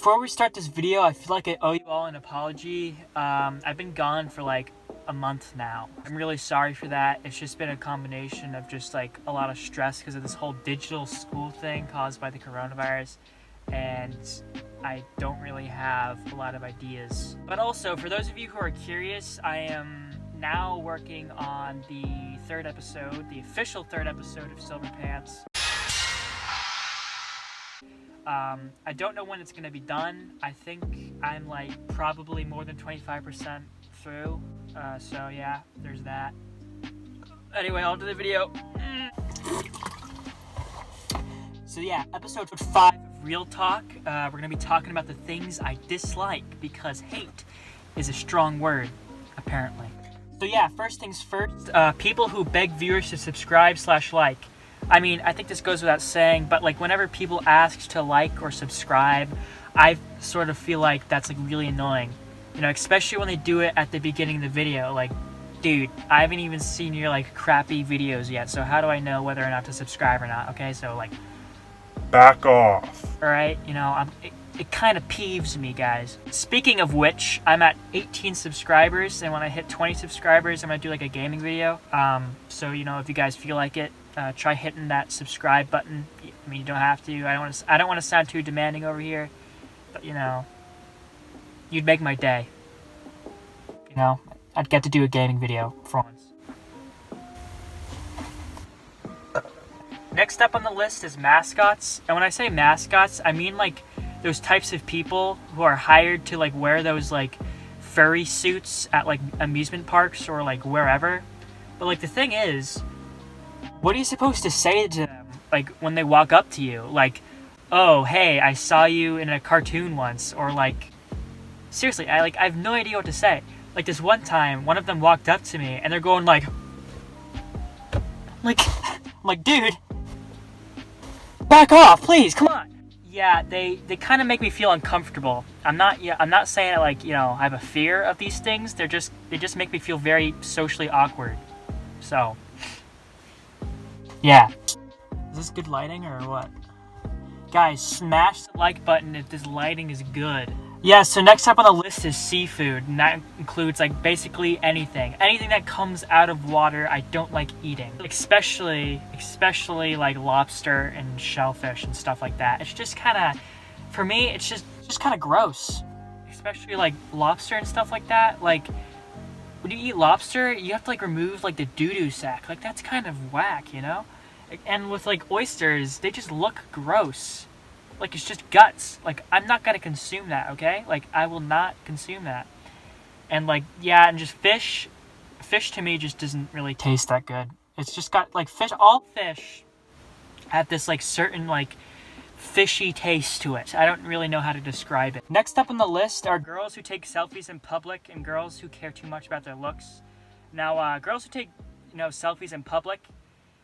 Before we start this video, I feel like I owe you all an apology. I've been gone for like a month now. I'm really sorry for that. It's just been a combination of just like a lot of stress because of this whole digital school thing caused by the coronavirus, and I don't really have a lot of ideas. But also, for those of you who are curious, I am now working on the third episode, the official third episode of Silver Pants. I don't know when it's going to be done. I think I'm like probably more than 25% through. So yeah, there's that. Anyway, on to the video. So yeah, episode 5 of Real Talk. We're going to be talking about the things I dislike because hate is a strong word, apparently. So yeah, first things first, people who beg viewers to subscribe/like. I mean, I think this goes without saying, but like whenever people ask to like or subscribe, I sort of feel like that's like really annoying. You know, especially when they do it at the beginning of the video. Like, dude, I haven't even seen your like crappy videos yet, so how do I know whether or not to subscribe or not? Okay, so like, back off. Alright, you know, it kind of peeves me, guys. Speaking of which, I'm at 18 subscribers, and when I hit 20 subscribers, I'm gonna do like a gaming video. So, you know, if you guys feel like it, try hitting that subscribe button. I mean, you don't have to. I don't want to sound too demanding over here, but you know, you'd make my day. You know, I'd get to do a gaming video for once. Next up on the list is mascots, and when I say mascots, I mean like those types of people who are hired to like wear those like furry suits at like amusement parks or like wherever. But like the thing is, what are you supposed to say to them, like, when they walk up to you? Like, oh, hey, I saw you in a cartoon once. Or, like, seriously, I have no idea what to say. Like, this one time, one of them walked up to me, and they're going, like, I'm like, dude, back off, please, come on. Yeah, they kind of make me feel uncomfortable. I'm not saying that, like, you know, I have a fear of these things. They just make me feel very socially awkward. So, yeah. Is this good lighting or what? Guys, smash the like button if this lighting is good. Yeah, so next up on the list is seafood, and that includes like basically anything. Anything that comes out of water I don't like eating. Especially like lobster and shellfish and stuff like that. It's just kinda, for me, it's just kinda gross. Especially like lobster and stuff like that. Like, when you eat lobster, you have to like remove like the doo-doo sack. Like, that's kind of whack, you know? And with like oysters, they just look gross. Like, it's just guts. Like, I'm not gonna consume that, okay? Like, I will not consume that. And like, yeah, and just fish to me just doesn't really taste that good. It's just got like all fish have this like certain like fishy taste to it. I don't really know how to describe it. Next up on the list are girls who take selfies in public and girls who care too much about their looks. Now, girls who take, you know, selfies in public,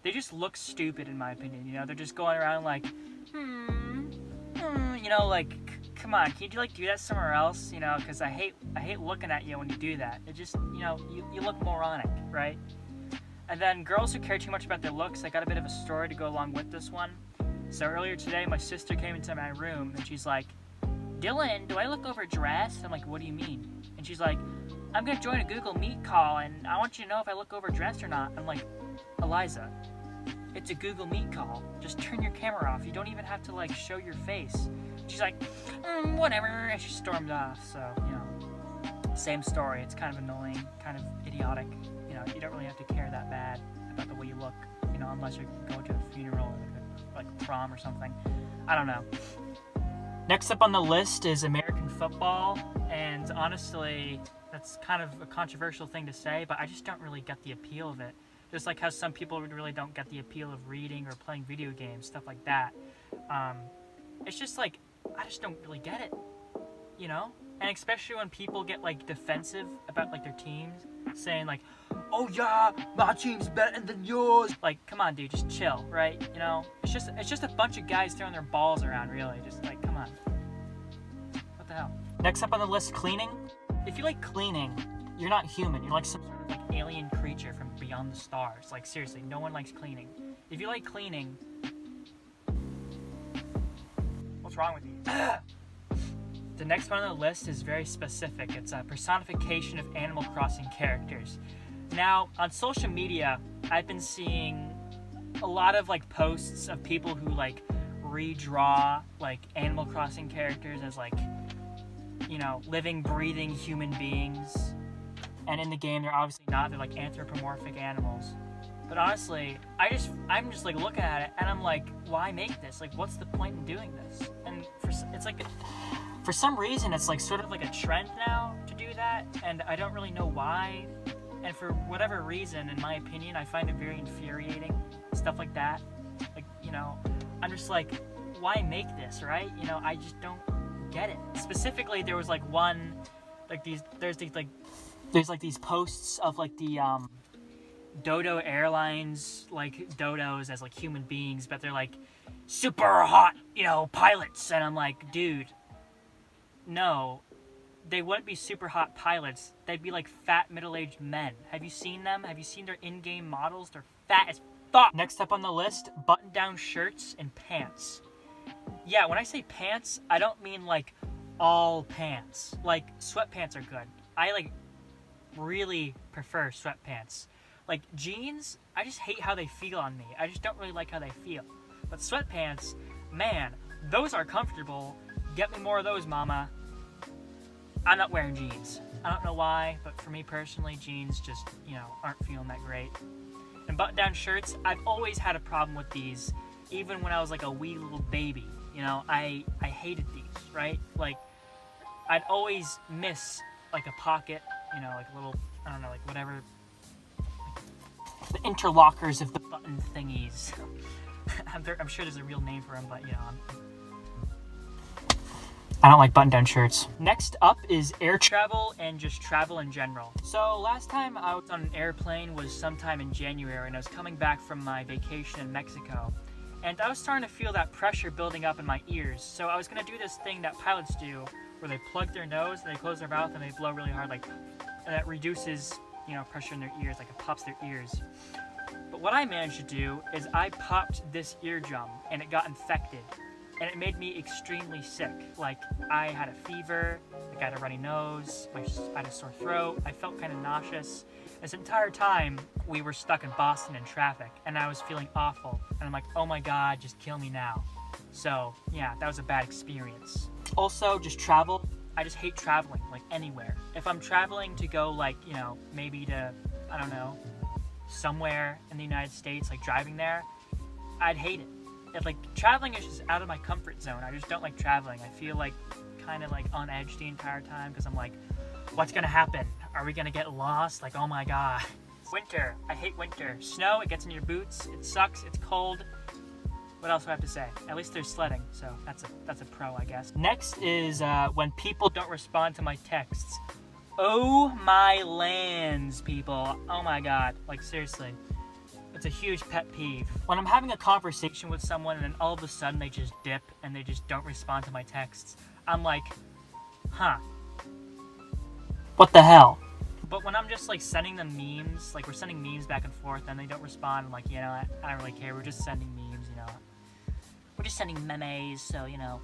they just look stupid in my opinion. You know, they're just going around like, you know, like, come on, can you like do that somewhere else? You know, because I hate looking at you when you do that. It just, you know, you look moronic, right? And then girls who care too much about their looks, I got a bit of a story to go along with this one. So earlier today, my sister came into my room and she's like, Dylan, do I look overdressed? I'm like, what do you mean? And she's like, I'm gonna join a Google Meet call and I want you to know if I look overdressed or not. I'm like, Eliza, it's a Google Meet call. Just turn your camera off. You don't even have to like show your face. She's like, whatever, and she stormed off. So, you know, same story. It's kind of annoying, kind of idiotic. You know, you don't really have to care that bad about the way you look, you know, unless you're going to a funeral or like prom or something. I don't know. Next up on the list is American football, and honestly, that's kind of a controversial thing to say, but I just don't really get the appeal of it. Just like how some people really don't get the appeal of reading or playing video games, stuff like that. It's just like, I just don't really get it, you know? And especially when people get like defensive about like their teams, saying like, oh yeah, my team's better than yours. Like, come on, dude, just chill, right? You know, it's just a bunch of guys throwing their balls around, really. Just like, come on. What the hell? Next up on the list, cleaning. If you like cleaning, you're not human. You're like some sort of like alien creature from beyond the stars. Like, seriously, no one likes cleaning. If you like cleaning, what's wrong with you? The next one on the list is very specific. It's a personification of Animal Crossing characters. Now, on social media, I've been seeing a lot of like posts of people who like redraw like Animal Crossing characters as like, you know, living, breathing human beings. And in the game, they're obviously not. They're like anthropomorphic animals. But honestly, I'm just like looking at it and I'm like, why make this? Like, what's the point in doing this? And it's like, for some reason, it's like sort of like a trend now to do that, and I don't really know why. And for whatever reason, in my opinion, I find it very infuriating. Stuff like that. Like, you know, I'm just like, why make this, right? You know, I just don't get it. Specifically, there was like one, like there's like these posts of like the Dodo Airlines, like dodos as like human beings, but they're like super hot, you know, pilots. And I'm like, dude, no, they wouldn't be super hot pilots. They'd be like fat middle-aged men. Have you seen them? Have you seen their in-game models? They're fat as fuck. Next up on the list, button-down shirts and pants. Yeah, when I say pants, I don't mean like all pants. Like sweatpants are good. I like really prefer sweatpants. Like jeans, I just hate how they feel on me. I just don't really like how they feel. But sweatpants, man, those are comfortable. Get me more of those, mama. I'm not wearing jeans. I don't know why, but for me personally, jeans just, you know, aren't feeling that great. And button-down shirts, I've always had a problem with these, even when I was like a wee little baby. You know, I hated these, right? Like, I'd always miss like a pocket, you know, like a little, I don't know, like whatever, like the interlockers of the button thingies. I'm sure there's a real name for them, but you know, I don't like button-down shirts. Next up is air travel and just travel in general. So last time I was on an airplane was sometime in January, and I was coming back from my vacation in Mexico. And I was starting to feel that pressure building up in my ears. So I was gonna do this thing that pilots do, where they plug their nose, and they close their mouth, and they blow really hard, like, and that reduces, you know, pressure in their ears, like it pops their ears. But what I managed to do is I popped this eardrum, and it got infected. And it made me extremely sick. Like, I had a fever, like I had a runny nose, I had a sore throat, I felt kind of nauseous. This entire time, we were stuck in Boston in traffic, and I was feeling awful. And I'm like, oh my god, just kill me now. So, yeah, that was a bad experience. Also, just travel. I just hate traveling, like, anywhere. If I'm traveling to go, like, you know, maybe to, I don't know, somewhere in the United States, like driving there, I'd hate it. If, like, traveling is just out of my comfort zone. I just don't like traveling. I feel like kind of like on edge the entire time because I'm like, what's gonna happen? Are we gonna get lost? Like, oh my god. Winter. I hate winter. Snow, it gets in your boots. It sucks. It's cold. What else do I have to say? At least there's sledding, so that's a pro, I guess. Next is when people don't respond to my texts. Oh my lands, people. Oh my god. Like, seriously. It's a huge pet peeve. When I'm having a conversation with someone and then all of a sudden they just dip and they just don't respond to my texts, I'm like, huh. What the hell? But when I'm just like sending them memes, like we're sending memes back and forth and they don't respond, I'm like, you know, I don't really care. We're just sending memes, you know. We're just sending memes, so, you know.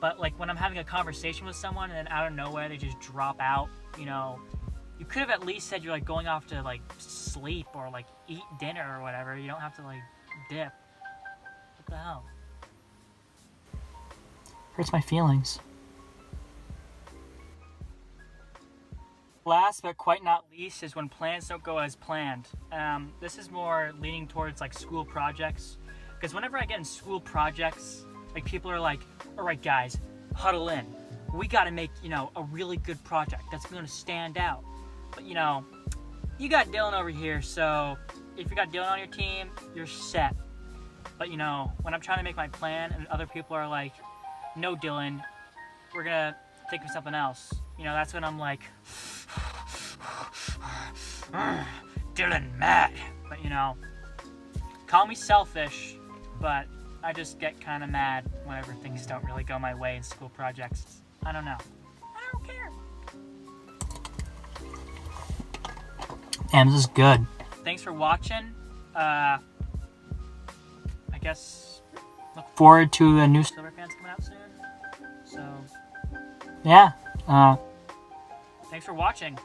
But like when I'm having a conversation with someone and then out of nowhere they just drop out, you know, you could have at least said you're like going off to like sleep or like eat dinner or whatever. You don't have to like dip. What the hell? Hurts my feelings. Last but quite not least is when plans don't go as planned. This is more leaning towards like school projects. Because whenever I get in school projects, like people are like, all right guys, huddle in. We gotta make, you know, a really good project that's gonna stand out. But, you know, you got Dylan over here, so if you got Dylan on your team, you're set. But, you know, when I'm trying to make my plan and other people are like, no, Dylan, we're gonna think of something else. You know, that's when I'm like, Dylan, mad. But, you know, call me selfish, but I just get kind of mad whenever things don't really go my way in school projects. I don't know. I don't care. Damn, this is good. Thanks for watching. I guess look forward to a new Silver Fans coming out soon. So, yeah. Thanks for watching.